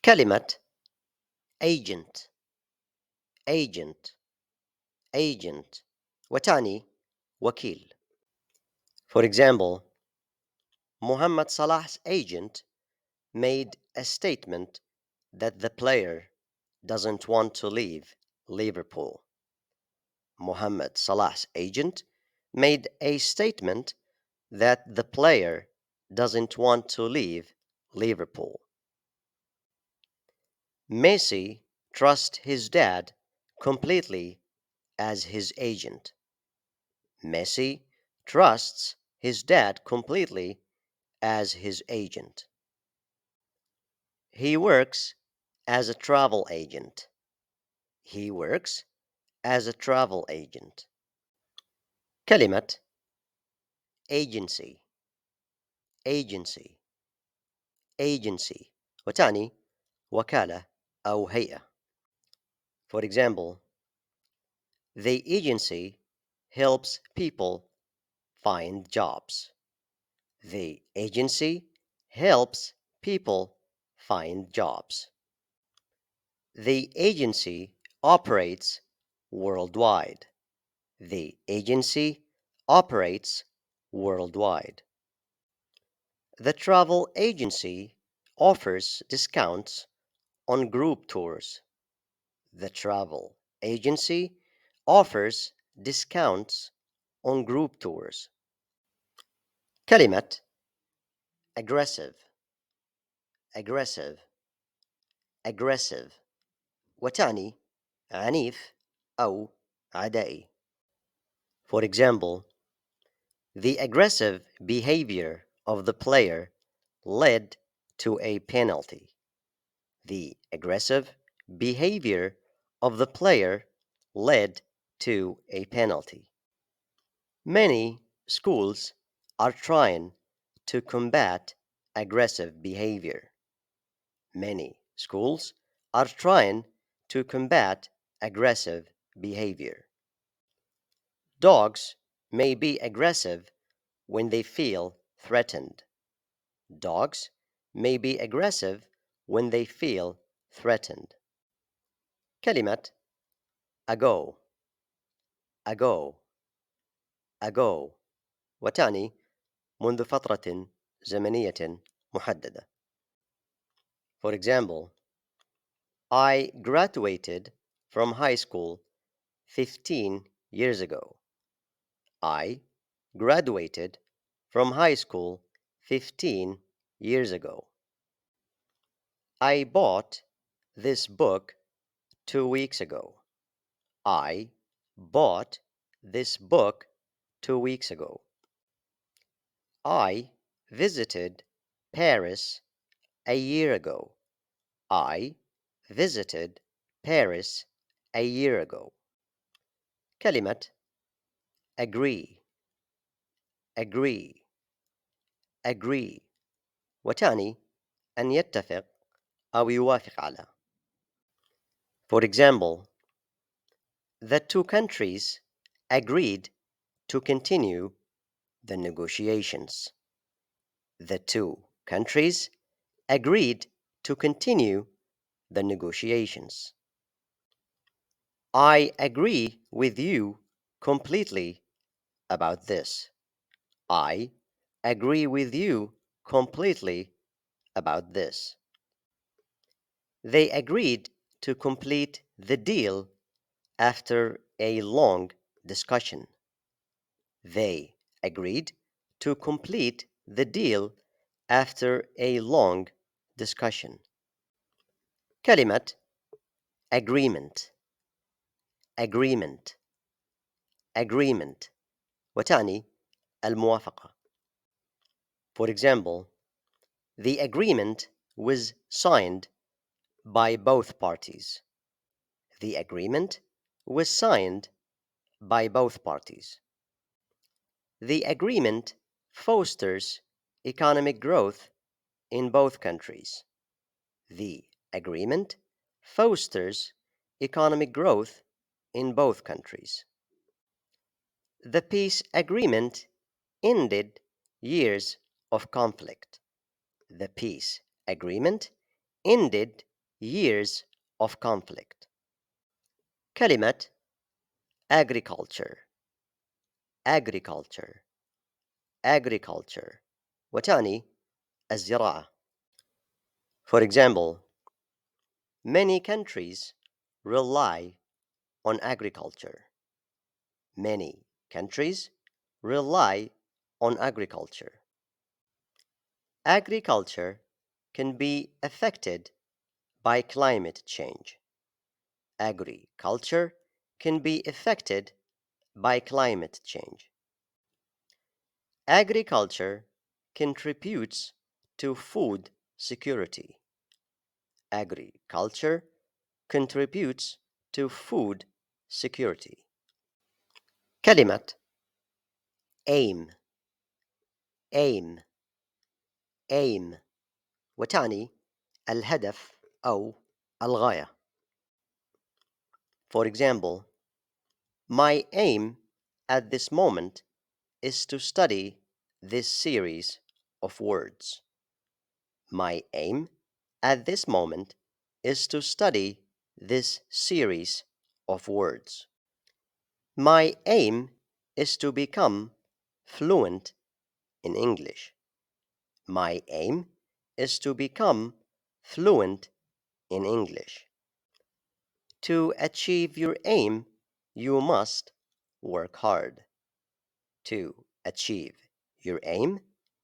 كلمة agent agent agent وتعني وكيل. For example, Muhammad Salah's agent made a statement that the player doesn't want to leave Liverpool. Muhammad Salah's agent made a statement that the player doesn't want to leave Liverpool. Messi trusts his dad completely as his agent. Messi trusts his dad completely as his agent. He works as a travel agent. He works as a travel agent. كلمة agency agency agency وتعني وكالة أو هيئة. For example, the agency helps people find jobs. The agency helps people find jobs. The agency operates worldwide. The agency operates worldwide. The travel agency offers discounts on group tours. The travel agency offers discounts on group tours. كلمة aggressive aggressive aggressive وتعني عنيف أو عدائي. For example, the aggressive behavior of the player led to a penalty. The aggressive behavior of the player led to a penalty. Many schools are trying to combat aggressive behavior. Many schools are trying to combat aggressive behavior. Dogs may be aggressive when they feel threatened. Dogs may be aggressive when they feel threatened. كلمة ago ago ago وتعني منذ فترة زمنية محددة. For example, I graduated from high school 15 years ago. I graduated from high school 15 years ago. I bought this book 2 weeks ago. I bought this book 2 weeks ago. I visited Paris a year ago. I visited Paris a year ago. كلمة agree agree agree وتعني أن يتفق أو يوافق على. For example, the two countries agreed to continue the negotiations. The two countries agreed to continue the negotiations. I agree with you completely about this. I agree with you completely about this. They agreed to complete the deal after a long discussion. They agreed to complete the deal after a long discussion. كلمة agreement agreement agreement وتعني الموافقة. For example, the agreement was signed by both parties. The agreement was signed by both parties. The agreement fosters economic growth in both countries. The agreement fosters economic growth in both countries. The peace agreement ended years of conflict. The peace agreement ended years of conflict. كلمة agriculture agriculture agriculture وتعني الزراعة. For example, many countries rely on agriculture. Many countries rely on agriculture. Agriculture can be affected by climate change. Agriculture can be affected by climate change. Agriculture contributes to food security. Agriculture contributes to food security. كلمة aim aim aim وتعني الهدف أو الغاية. For example, my aim at this moment is to study this series of words. My aim at this moment is to study this series of words. My aim is to become fluent in English. My aim is to become fluent in English. To achieve your aim, you must work hard. To achieve your aim,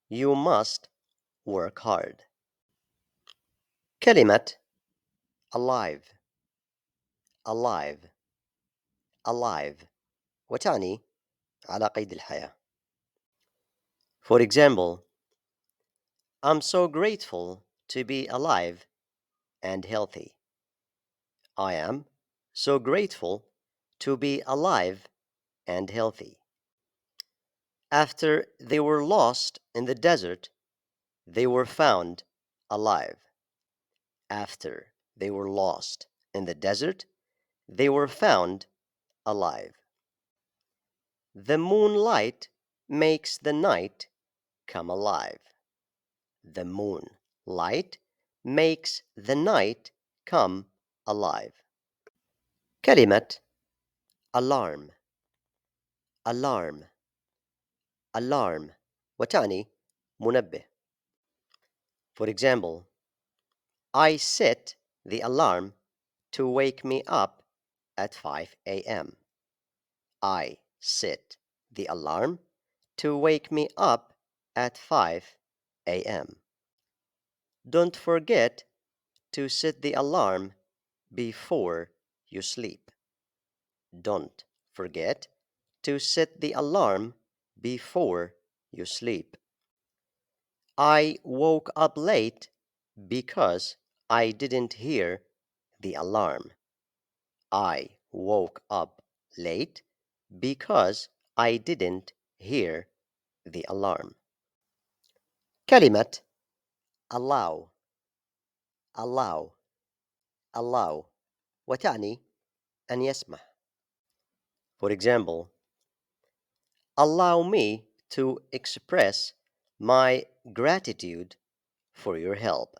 you must work hard. كلمة alive alive alive وتعني على قيد الحياة. For example, I'm so grateful to be alive and healthy. I am so grateful to be alive and healthy. After they were lost in the desert, they were found alive. After they were lost in the desert, they were found alive. The moonlight makes the night come alive. The moonlight makes the night come alive. كلمة alarm alarm alarm وتعني منبه. For example, I set the alarm to wake me up at 5 a.m. I set the alarm to wake me up at 5 a.m. Don't forget to set the alarm before you sleep. Don't forget to set the alarm before you sleep. I woke up late because I didn't hear the alarm. I woke up late because I didn't hear the alarm. كلمة allow allow allow وتعني أن يسمح. For example, allow me to express my gratitude for your help.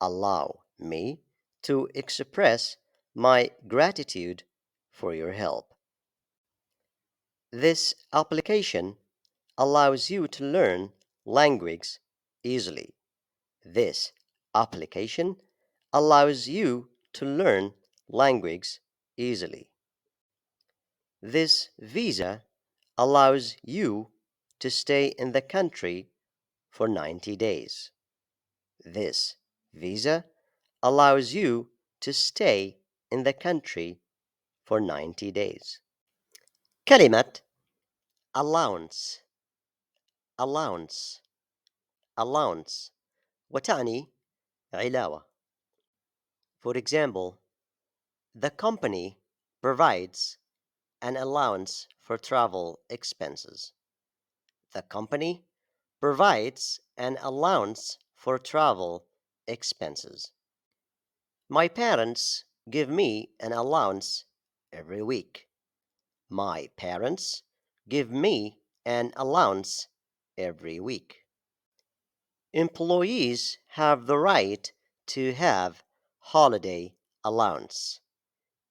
Allow me to express my gratitude for your help. This application allows you to learn language easily. This application allows you to learn language easily. This visa allows you to stay in the country for 90 days. This visa allows you to stay in the country for 90 days. كلمة allowance allowance allowance وتعني علاوة. For example, the company provides an allowance for travel expenses. The company provides an allowance for travel expenses. My parents give me an allowance every week. My parents give me an allowance every week. Employees have the right to have holiday allowance.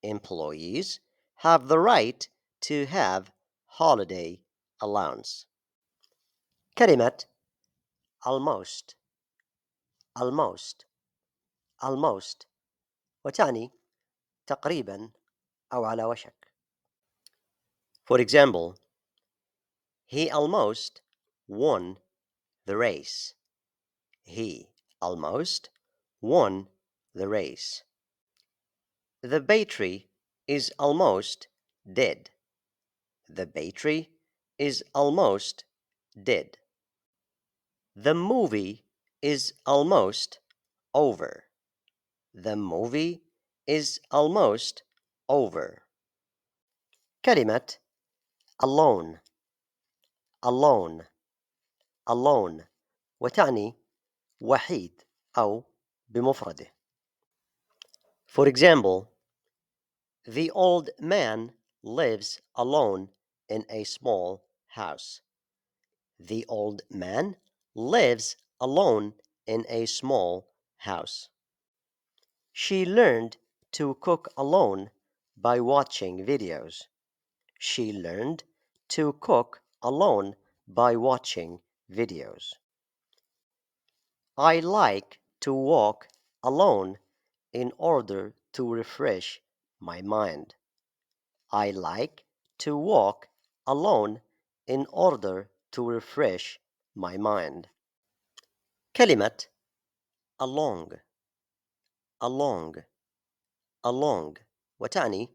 Employees have the right to have holiday allowance. كلمة almost almost almost وتعني تقريبا أو على وشك. For example, he almost won the race. He almost won the race. The battery is almost dead. The battery is almost dead. The movie is almost over. The movie is almost over. كلمة alone alone alone وتعني وحيد أو بمفرده. For example, the old man lives alone in a small house. The old man lives alone in a small house. She learned to cook alone by watching videos. She learned to cook alone by watching videos. I like to walk alone in order to refresh my mind. I like to walk alone in order to refresh my mind. كلمة along along along وتعني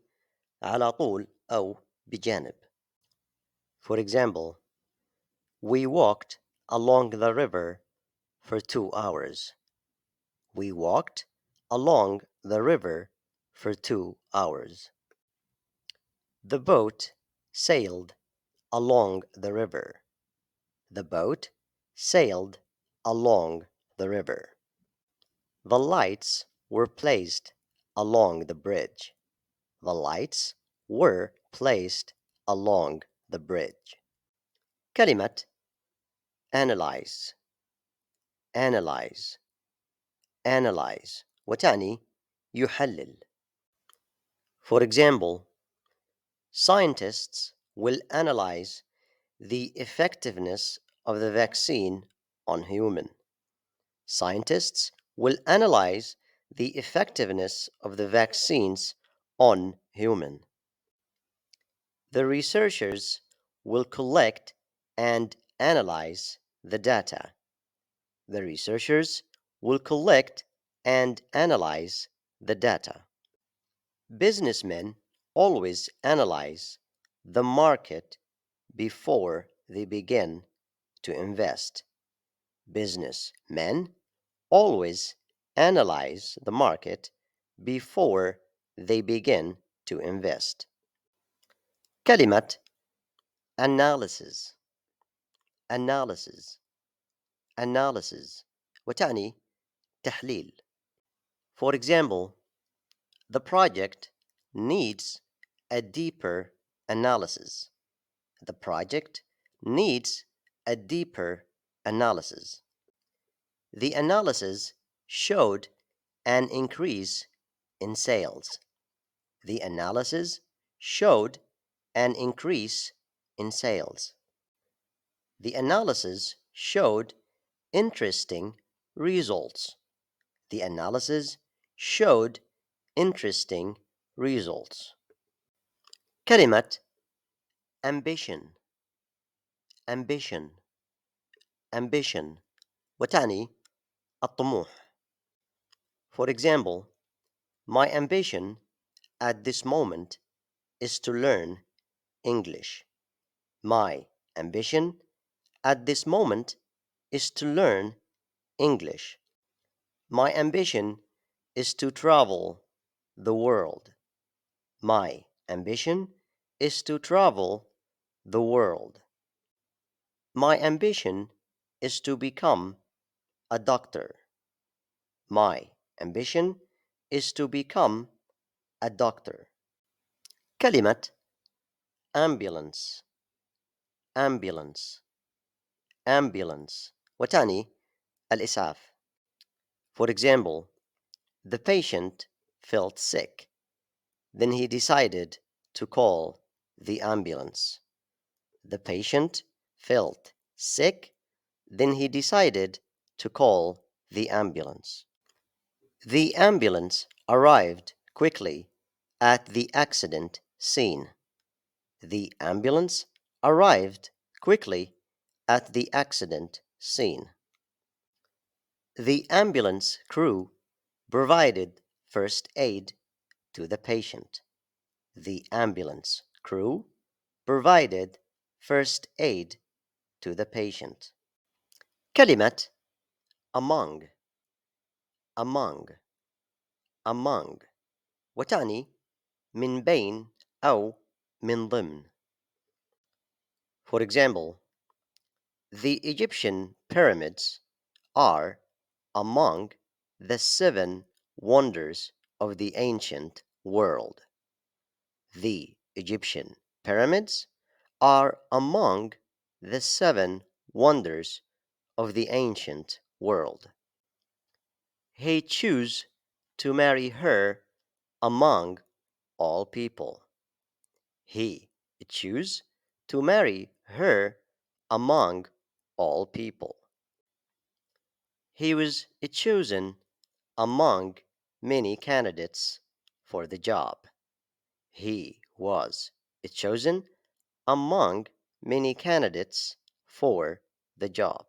على طول أو بجانب. For example, we walked along the river for 2 hours. We walked along the river for 2 hours. The boat sailed along the river. The boat sailed along the river. The lights were placed along the bridge. The lights were placed along the bridge. كلمة analyze analyze analyze وتعني يحلل. For example, scientists will analyze the effectiveness of the vaccine on human. Scientists will analyze the effectiveness of the vaccines on human. The researchers will collect and analyze the data. The researchers will collect and analyze the data. Businessmen always analyze the market before they begin to invest. Businessmen always analyze the market before they begin to invest. كلمة analysis analysis analysis وتعني تحليل. For example, the project needs a deeper analysis. The project needs a deeper analysis. The analysis showed an increase in sales. The analysis showed an increase in sales. The analysis showed interesting results. The analysis showed interesting results. كلمة ambition ambition ambition وتعني الطموح. For example, my ambition at this moment is to learn English. My ambition at this moment is to learn English. My ambition is to travel the world. My ambition is to travel the world. My ambition is to become a doctor. My ambition is to become a doctor. كلمة ambulance ambulance ambulance وتعني الإسعاف. For example, The patient felt sick. Then he decided to call the ambulance. The patient felt sick. Then he decided to call the ambulance. The ambulance arrived quickly at the accident scene. The ambulance arrived quickly at the accident scene. The ambulance crew provided first aid to the patient. The ambulance crew provided first aid to the patient. كلمة among among among وتعني من بين أو من ضمن. For example, the Egyptian pyramids are among the 7 wonders of the ancient world. The Egyptian pyramids are among the 7 wonders of the ancient world. He chose to marry her among all people. He chose to marry her among all people. He was chosen among many candidates for the job. He was chosen among many candidates for the job.